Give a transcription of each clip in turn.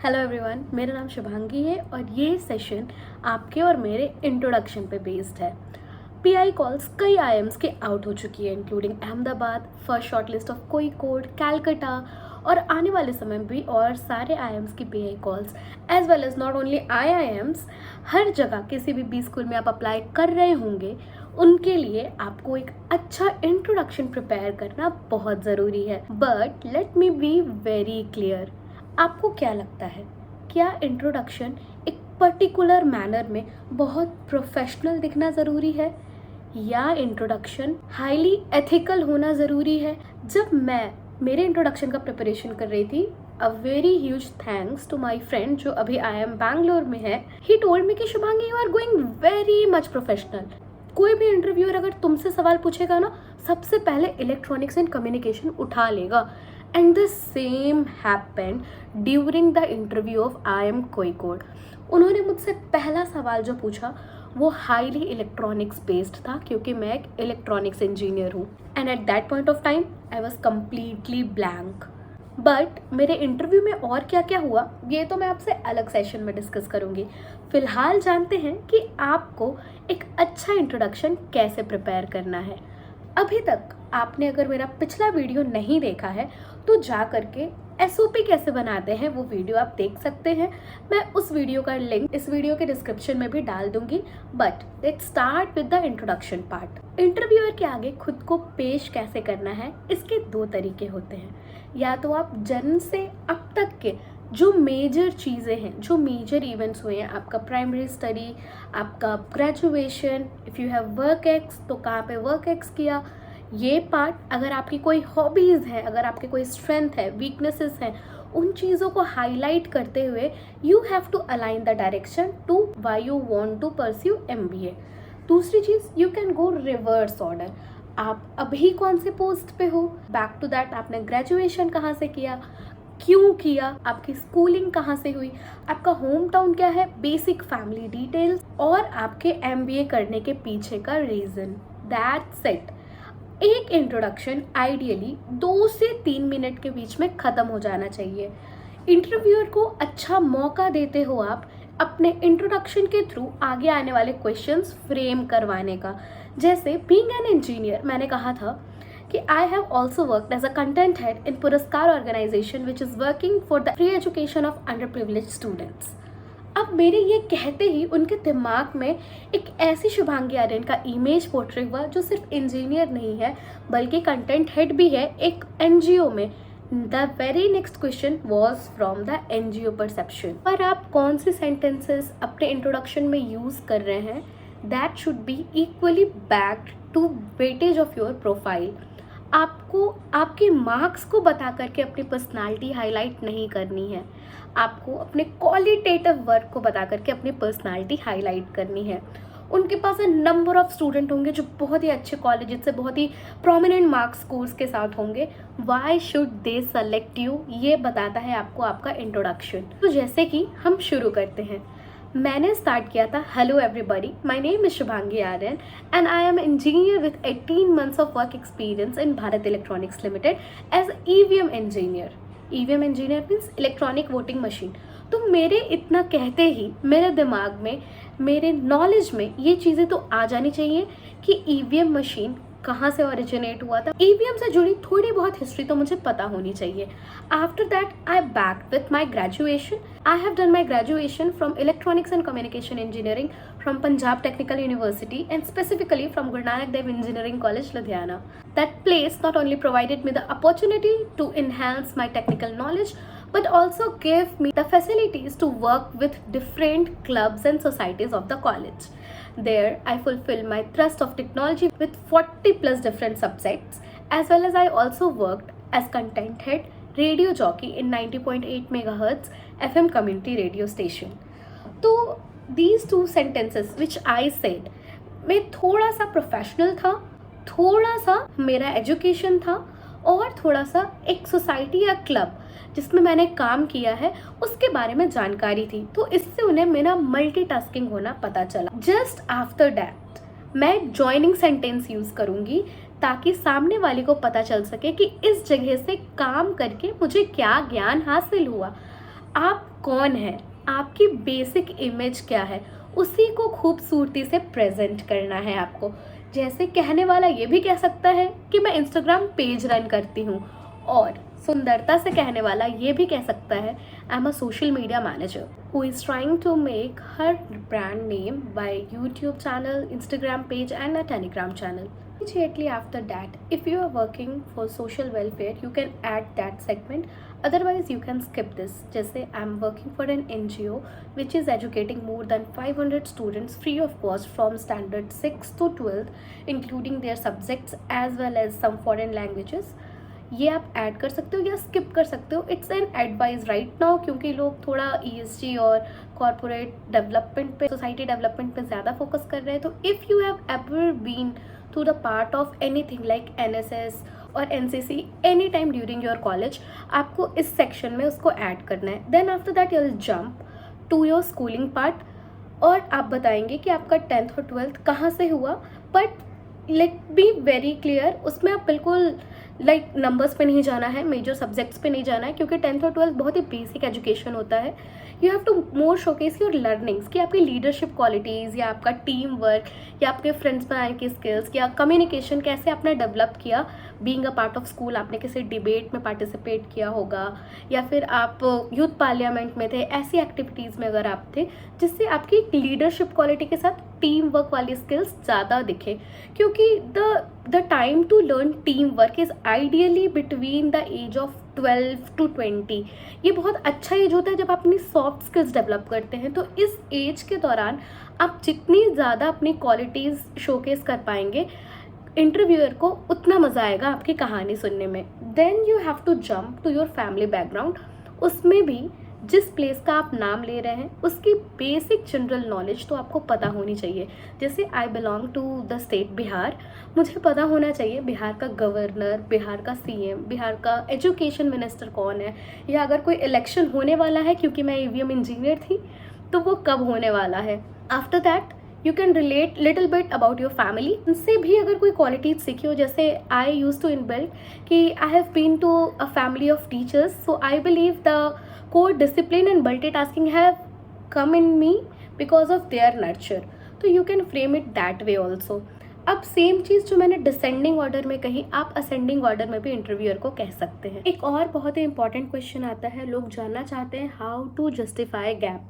Hello everyone, मेरा नाम शुभांगी है और ये सेशन आपके और मेरे इंट्रोडक्शन पे बेस्ड है। पीआई कॉल्स कई आईएम्स के आउट हो चुकी है, including Ahmedabad, first shortlist of Kozhikode, Calcutta और आने वाले समय में भी और सारे आईएम्स की PI calls as well as not only IIMs. हर जगह किसी भी बी स्कूल में आप अप्लाई कर रहे होंगे, उनके लिए आपको एक अच्छा इंट्रोडक्शन प्रिपेयर करना बहुत ज़रूरी है। But let me be very clear, आपको क्या लगता है, क्या इंट्रोडक्शन एक पर्टिकुलर मैनर में बहुत प्रोफेशनल दिखना ज़रूरी है या इंट्रोडक्शन हाईली एथिकल होना ज़रूरी है? जब मैं मेरे इंट्रोडक्शन का प्रिपरेशन कर रही थी, a very huge thanks to my friend जो अभी IIM बैंगलोर में है, ही टोल्ड मी कि Shubhangi you are going very much professional. कोई भी इंटरव्यूअर अगर तुमसे सवाल पूछेगा ना, सबसे पहले इलेक्ट्रॉनिक्स एंड कम्युनिकेशन उठा लेगा। And the same happened during the interview of IIM Kozhikode. उन्होंने मुझसे पहला सवाल जो पूछा वो हाईली इलेक्ट्रॉनिक्स बेस्ड था, क्योंकि मैं एक इलेक्ट्रॉनिक्स इंजीनियर हूँ। And at that point of time I was completely blank. But मेरे इंटरव्यू में और क्या क्या हुआ ये तो मैं आपसे अलग सेशन में डिस्कस करूंगी। फिलहाल जानते हैं कि आपको एक अच्छा इंट्रोडक्शन कैसे प्रिपेयर करना है। अभी तक आपने अगर मेरा पिछला वीडियो नहीं देखा है तो जा करके SOP कैसे बनाते हैं वो वीडियो आप देख सकते हैं। मैं उस वीडियो का लिंक इस वीडियो के डिस्क्रिप्शन में भी डाल दूंगी। But let's start with the introduction part. Interviewer के आगे खुद को पेश कैसे करना है, इसके दो तरीके होते हैं। या तो आप जन्म से अब तक के जो मेजर चीज़ें हैं, जो मेजर इवेंट्स हुए हैं, आपका प्राइमरी स्टडी, आपका graduation, if you have work ex तो कहाँ पे वर्क एक्स किया, ये पार्ट, अगर आपकी कोई हॉबीज़ है, अगर आपके कोई स्ट्रेंथ है, वीकनेसेस हैं, उन चीज़ों को हाईलाइट करते हुए you have to align the direction to why you want to pursue MBA। दूसरी चीज़, you can go reverse order. आप अभी कौन से पोस्ट पे हो, बैक टू दैट आपने ग्रेजुएशन कहाँ से किया, क्यों किया, आपकी स्कूलिंग कहाँ से हुई, आपका होम टाउन क्या है, बेसिक फैमिली डिटेल्स और आपके MBA करने के पीछे का रीज़न। That's it. एक इंट्रोडक्शन आइडियली 2 से 3 मिनट के बीच में ख़त्म हो जाना चाहिए। इंटरव्यूअर को अच्छा मौका देते हो आप अपने इंट्रोडक्शन के थ्रू आगे आने वाले क्वेश्चंस फ्रेम करवाने का। जैसे बीइंग एन इंजीनियर, मैंने कहा था कि I have also worked as a content head in Puraskar organization which is working for the free education of under privilege students. अब मेरे ये कहते ही उनके दिमाग में एक ऐसी शुभांगी आर्यन का इमेज पोर्ट्रे हुआ जो सिर्फ इंजीनियर नहीं है बल्कि कंटेंट हेड भी है एक NGO में। The very next question was from the NGO perception. पर आप कौन से सेंटेंसेस अपने इंट्रोडक्शन में यूज़ कर रहे हैं, that should be equally backed to weightage of your profile. आपको आपके मार्क्स को बता करके अपनी पर्सनालिटी हाईलाइट नहीं करनी है, आपको अपने क्वालिटेटिव वर्क को बता करके अपनी पर्सनालिटी हाईलाइट करनी है। उनके पास नंबर ऑफ स्टूडेंट होंगे जो बहुत ही अच्छे कॉलेज से बहुत ही प्रोमिनेंट मार्क्स स्कोर्स के साथ होंगे। Why should they select you, ये बताता है आपको आपका इंट्रोडक्शन। तो जैसे कि हम शुरू करते हैं, मैंने स्टार्ट किया था, hello everybody, my name is Shubhangi Aryan and I am engineer with 18 months of work experience in Bharat Electronics Limited as EVM engineer. EVM engineer means electronic voting machine. तो मेरे इतना कहते ही मेरे दिमाग में, मेरे नॉलेज में ये चीज़ें तो आ जानी चाहिए कि EVM मशीन कहाँ से ओरिजिनेट हुआ था, EVM से जुड़ी थोड़ी बहुत हिस्ट्री तो मुझे पता होनी चाहिए। After that I back with my graduation. I have done my graduation from electronics and communication engineering from Punjab Technical University and specifically from Guru Nanak Dev Engineering College, Ludhiana. That place not only provided me the opportunity to enhance my technical knowledge but also gave me the facilities to work with different clubs and societies of the college. There I fulfilled my thrust of technology with 40 plus different subjects, as well as I also worked as content head, radio jockey in 90.8 MHz FM community radio station. तो these two sentences which I said, मैं थोड़ा सा professional था, थोड़ा सा मेरा education था और थोड़ा सा एक सोसाइटी या क्लब जिसमें मैंने काम किया है उसके बारे में जानकारी थी। तो इससे उन्हें मेरा मल्टीटास्किंग होना पता चला। जस्ट आफ्टर दैट मैं जॉइनिंग सेंटेंस यूज़ करूँगी ताकि सामने वाले को पता चल सके कि इस जगह से काम करके मुझे क्या ज्ञान हासिल हुआ। आप कौन हैं, आपकी बेसिक इमेज क्या है, उसी को खूबसूरती से प्रेजेंट करना है आपको। जैसे कहने वाला ये भी कह सकता है कि मैं इंस्टाग्राम पेज रन करती हूँ, और सुंदरता से कहने वाला ये भी कह सकता है I am a social media manager who is trying to make her brand name by YouTube channel, Instagram page and a Telegram channel. Immediately after that, if you are working for social welfare, you can add that segment. Otherwise, you can skip this. जैसे I'm working for an NGO which is educating more than 500 students free of cost from standard 6 to 12, including their subjects as well as some foreign languages. ये आप add कर सकते हो या skip कर सकते हो. It's an advice right now, क्योंकि लोग थोड़ा ESG और कॉरपोरेट डेवलपमेंट पे, सोसाइटी डेवलपमेंट पे ज़्यादा फोकस कर रहे हैं. तो if you have ever been to the part of anything like NSS और NCC any time during your college, आपको इस सेक्शन में उसको ऐड करना है. Then after that you will jump to your schooling part, और आप बताएंगे कि आपका 10th और 12th कहाँ से हुआ. But let be very clear, उसमें आप बिल्कुल नंबर्स पे नहीं जाना है, मेजर सब्जेक्ट्स पे नहीं जाना है, क्योंकि 10th और 12th बहुत ही बेसिक एजुकेशन होता है. You have to more showcase your learnings, कि आपकी लीडरशिप क्वालिटीज़ या आपका टीम वर्क या आपके फ्रेंड्स बनाने की स्किल्स या कम्युनिकेशन कैसे आपने डेवलप किया being a part of school. आपने किसी डिबेट में पार्टिसिपेट किया होगा, या फिर आप यूथ पार्लियामेंट में थे, ऐसी एक्टिविटीज़ में अगर आप थे जिससे आपकी लीडरशिप क्वालिटी के साथ टीम वर्क वाली स्किल्स ज़्यादा दिखे. क्योंकि the time to learn team work is ideally between the age of 12 to 20. ये बहुत अच्छा एज होता है जब आप अपनी सॉफ्ट स्किल्स डेवलप करते हैं. तो इस एज के दौरान आप जितनी ज़्यादा अपनी क्वालिटीज़ शोकेस कर पाएंगे इंटरव्यूअर को, उतना मज़ा आएगा आपकी कहानी सुनने में. Then you have to jump to your family background. उसमें भी जिस प्लेस का आप नाम ले रहे हैं उसकी बेसिक जनरल नॉलेज तो आपको पता होनी चाहिए. जैसे I belong to the state Bihar, मुझे पता होना चाहिए बिहार का गवर्नर, बिहार का CM, बिहार का एजुकेशन मिनिस्टर कौन है, या अगर कोई इलेक्शन होने वाला है, क्योंकि मैं EVM इंजीनियर थी, तो वो कब होने वाला है. After that you can relate little bit about your family. उनसे भी अगर कोई क्वालिटीज सीखी हो, जैसे आई यूज टू इनबिल्ड कि I have been to a family of teachers, so I believe the core discipline and multitasking have come in me because of their nurture. तो you can frame it that way also. अब same चीज़ जो मैंने descending order में कही, आप ascending order में भी interviewer को कह सकते हैं. एक और बहुत ही इंपॉर्टेंट क्वेश्चन आता है, लोग जानना चाहते हैं हाउ टू जस्टिफाई गैप.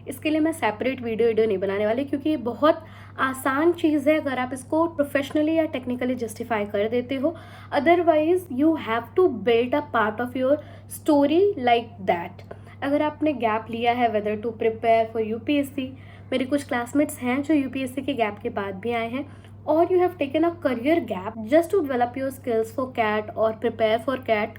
इसके लिए मैं सेपरेट वीडियो नहीं बनाने वाली, क्योंकि ये बहुत आसान चीज़ है अगर आप इसको प्रोफेशनली या टेक्निकली जस्टिफाई कर देते हो. Otherwise you have to build a part of your story like that. अगर आपने गैप लिया है whether to prepare for UPSC, मेरे कुछ क्लासमेट्स हैं जो UPSC के गैप के बाद भी आए हैं, और you have taken a career gap just to develop your skills for CAT और प्रिपेयर फॉर कैट,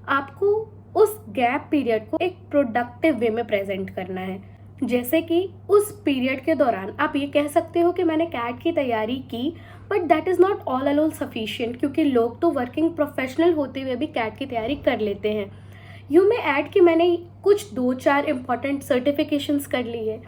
आपको उस गैप पीरियड को एक प्रोडक्टिव वे में प्रेजेंट करना है. जैसे कि उस पीरियड के दौरान आप ये कह सकते हो कि मैंने कैट की तैयारी की, but that is not all alone sufficient, क्योंकि लोग तो वर्किंग प्रोफेशनल होते हुए भी कैट की तैयारी कर लेते हैं. यू में ऐड कि मैंने कुछ 2-4 इम्पॉर्टेंट सर्टिफिकेशंस कर ली है,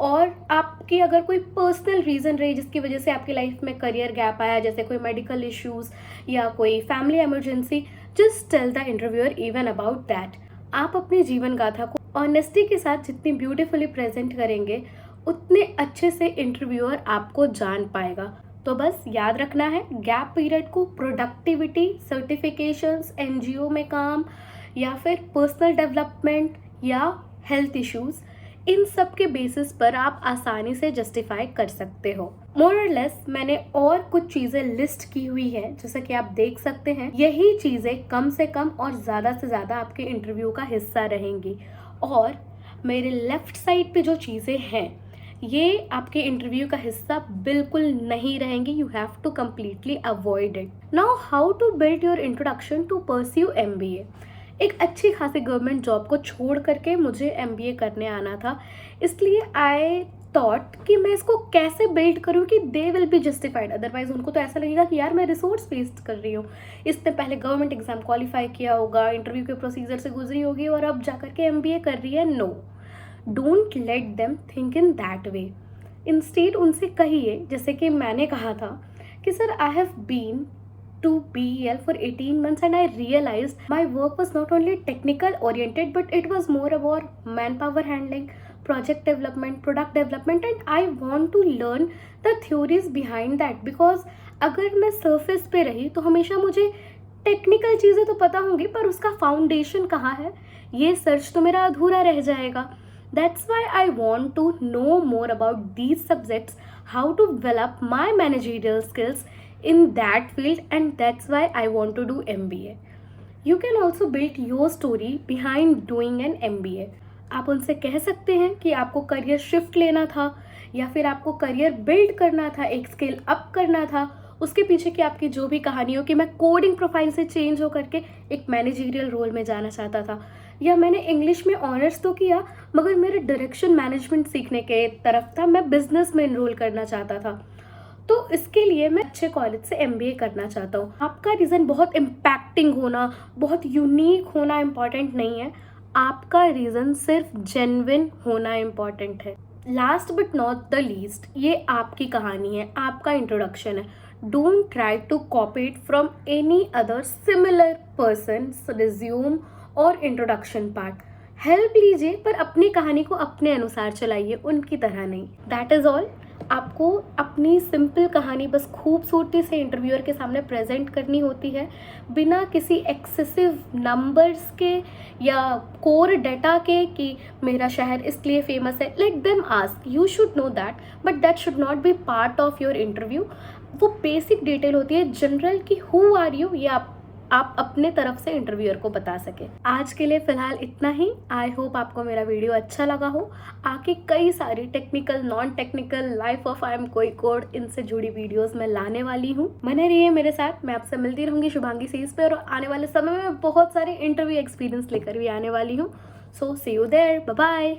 और आपकी अगर कोई पर्सनल रीज़न रही जिसकी वजह से आपकी लाइफ में करियर गैप आया, जैसे कोई मेडिकल इश्यूज़ या कोई family emergency, just tell the interviewer even about that. आप अपनी जीवन गाथा को ऑनेस्टी के साथ जितनी ब्यूटीफुली प्रेजेंट करेंगे, उतने अच्छे से इंटरव्यूअर आपको जान पाएगा. तो बस याद रखना है, गैप पीरियड को प्रोडक्टिविटी, सर्टिफिकेशंस, NGO में काम, या फिर पर्सनल डेवलपमेंट या हेल्थ इश्यूज़, इन सब के बेसिस पर आप आसानी से जस्टिफाई कर सकते हो. मोर और लेस मैंने और कुछ चीज़ें लिस्ट की हुई है, जैसा कि आप देख सकते हैं. यही चीज़ें कम से कम और ज़्यादा से ज़्यादा आपके इंटरव्यू का हिस्सा रहेंगी, और मेरे लेफ्ट साइड पे जो चीज़ें हैं ये आपके इंटरव्यू का हिस्सा बिल्कुल नहीं रहेंगी. You have to completely avoid it. Now how to build your introduction to pursue MBA. एक अच्छी खासी गवर्नमेंट जॉब को छोड़ करके मुझे MBA करने आना था, इसलिए आई थॉट कि मैं इसको कैसे बिल्ड करूँ कि they will be justified. Otherwise उनको तो ऐसा लगेगा कि यार मैं रिसोर्स वेस्ट कर रही हूँ, इसने पहले गवर्नमेंट एग्जाम क्वालिफाई किया होगा, इंटरव्यू के प्रोसीजर से गुजरी होगी, और अब जा करके MBA कर रही है. No, don't let them think in that way. Instead उनसे कहिए, जैसे कि मैंने कहा था कि sir I have been to BEL for 18 months and I realized my work was not only technical oriented but it was more about manpower handling, project development, product development, and I want to learn the theories behind that because अगर मैं surface पे रही तो हमेशा मुझे technical चीज़ें तो पता होंगी पर उसका फाउंडेशन कहाँ है, ये सर्च तो मेरा अधूरा रह जाएगा. That's why I want to know more about these subjects, how to develop my managerial skills in that field, and that's why I want to do MBA. You can also build your story behind doing an MBA. आप उनसे कह सकते हैं कि आपको career shift लेना था या फिर आपको करियर बिल्ड करना था, एक स्किल अप करना था, उसके पीछे की आपकी जो भी कहानी हो कि मैं कोडिंग प्रोफाइल से चेंज होकर के एक मैनेजरियल रोल में जाना चाहता था, या मैंने इंग्लिश में ऑनर्स तो किया मगर मेरे डायरेक्शन मैनेजमेंट सीखने के तरफ था, मैं बिजनेस में इनरोल करना चाहता था, तो इसके लिए मैं अच्छे कॉलेज से MBA करना चाहता हूँ. आपका रीज़न बहुत इम्पैक्टिंग होना, बहुत यूनिक होना इम्पॉर्टेंट नहीं है, आपका रीज़न सिर्फ जेन्युइन होना इम्पॉर्टेंट है. Last but not the least, ये आपकी कहानी है, आपका इंट्रोडक्शन है. Don't try to copy it from any other similar person resume और इंट्रोडक्शन पार्ट. हेल्प लीजिए पर अपनी कहानी को अपने अनुसार चलाइए, उनकी तरह नहीं. That is all. आपको अपनी सिंपल कहानी बस खूबसूरती से इंटरव्यूअर के सामने प्रेजेंट करनी होती है, बिना किसी एक्सेसिव नंबर्स के या कोर डाटा के कि मेरा शहर इसलिए फेमस है. Let them ask, you should know that, but that should not be part of your interview. वो बेसिक डिटेल होती है जनरल कि हु आर यू, ये आप अपने तरफ से इंटरव्यूअर को बता सके. आज के लिए फिलहाल इतना ही. आई होप आपको मेरा वीडियो अच्छा लगा हो. आके कई सारी technical, non technical, life of I am कोई कोड, इनसे जुड़ी वीडियोस मैं लाने वाली हूँ. बने रहिए मेरे साथ, मैं आपसे मिलती रहूँगी शुभांगी सीज पे, और आने वाले समय में बहुत सारे इंटरव्यू एक्सपीरियंस लेकर भी आने वाली हूँ. सो सी यू देयर, बाय बाय.